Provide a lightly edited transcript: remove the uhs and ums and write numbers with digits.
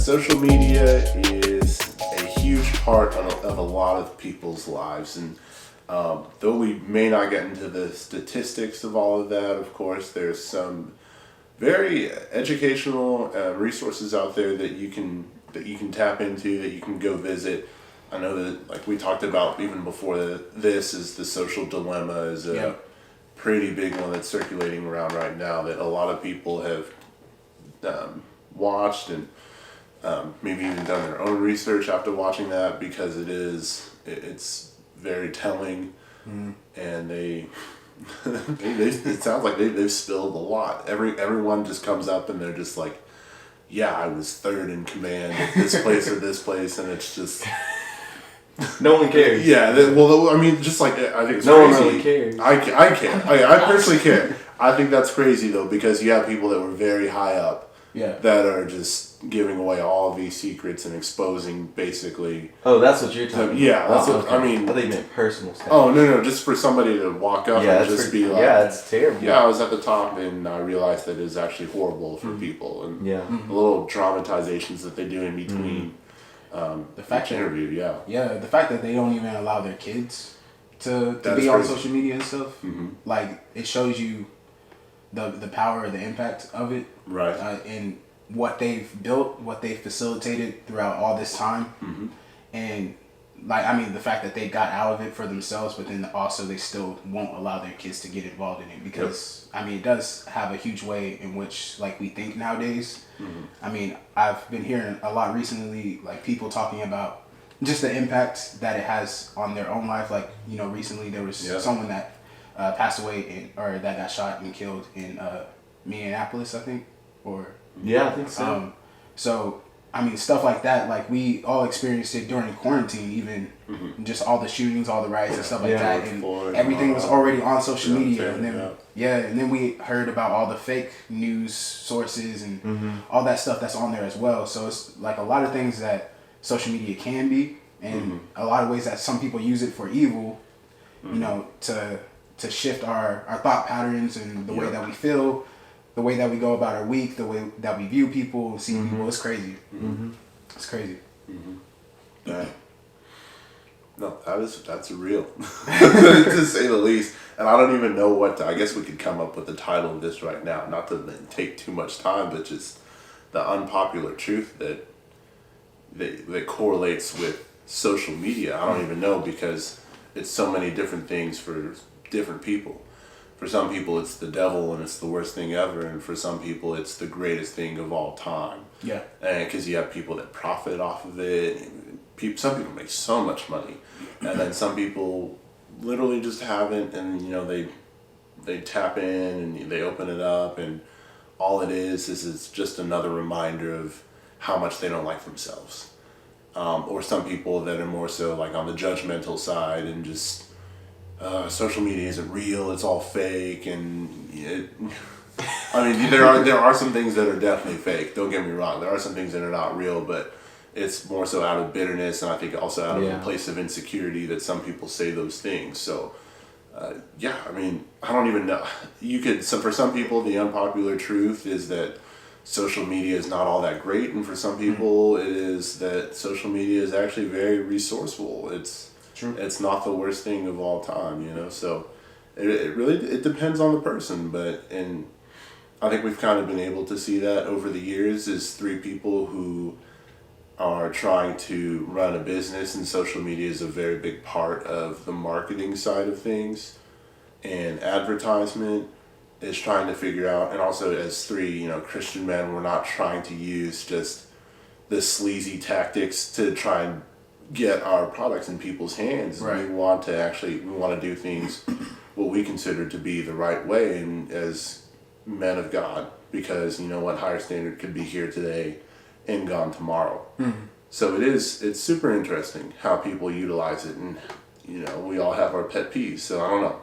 social media is a huge part of a lot of people's lives, and though we may not get into the statistics of all of that, of course, there's some very educational resources out there that you can tap into, that you can go visit. I know that, like we talked about even before this, is the social dilemma is a pretty big one that's circulating around right now that a lot of people have watched and maybe even done their own research after watching that, because it's very telling, and they it sounds like they've spilled a lot. Everyone just comes up and they're just like, yeah, I was third in command at this place or this place, and it's just no one cares. Yeah, well, I mean, just like, I think it's no crazy. one really cares. I care. I personally care. I think that's crazy though, because you have people that were very high up that are just giving away all of these secrets and exposing basically. Oh, that's what you're talking about. Yeah, that's what okay. I mean. I think you meant personal stuff. Oh, no, just for somebody to walk up and just be like, yeah, it's terrible. Yeah, I was at the top and I realized that it's actually horrible for people, and the little dramatizations that they do in between the fact interview, the fact that they don't even allow their kids to be on social media and stuff, like, it shows you the power or the impact of it, right? And what they've built, what they've facilitated throughout all this time, and like, I mean, the fact that they got out of it for themselves, but then also they still won't allow their kids to get involved in it, because I mean, it does have a huge way in which, like, we think nowadays. I mean, I've been hearing a lot recently, like, people talking about just the impact that it has on their own life. Like, you know, recently there was someone that passed away or that got shot and killed in Minneapolis, I think, or I think so. So I mean, stuff like that, like, we all experienced it during quarantine, even just all the shootings, all the riots and stuff like that, and everything was already on social media, and then and then we heard about all the fake news sources and all that stuff that's on there as well. So it's like a lot of things that social media can be, and a lot of ways that some people use it for evil, you know, to shift our thought patterns and the way that we feel, the way that we go about our week, the way that we view people, see people. It's crazy. It's crazy. No, that's real, to say the least. And I don't even know I guess we could come up with the title of this right now, not to take too much time, but just the unpopular truth that correlates with social media. I don't even know, because it's so many different things for different people. For some people, it's the devil and it's the worst thing ever, and for some people, it's the greatest thing of all time. Yeah. And because you have people that profit off of it, some people make so much money, and then some people literally just haven't, and you know, they tap in and they open it up, and all it is it's just another reminder of how much they don't like themselves. Or some people that are more so like on the judgmental side and just. Social media isn't real; it's all fake, and I mean, there are some things that are definitely fake. Don't get me wrong; there are some things that are not real, but it's more so out of bitterness, and I think also out of a place of insecurity that some people say those things. So, I mean, I don't even know. So for some people, the unpopular truth is that social media is not all that great, and for some people, it is that social media is actually very resourceful. It's not the worst thing of all time, you know. So it really depends on the person, and I think we've kind of been able to see that over the years as three people who are trying to run a business, and social media is a very big part of the marketing side of things, and advertisement is trying to figure out, and also as three, you know, Christian men, we're not trying to use just the sleazy tactics to try and get our products in people's hands. Right. We want to do things what we consider to be the right way, and as men of God, because you know what, Higher Standard could be here today and gone tomorrow. So it's super interesting how people utilize it, and you know, we all have our pet peeves, so I don't know.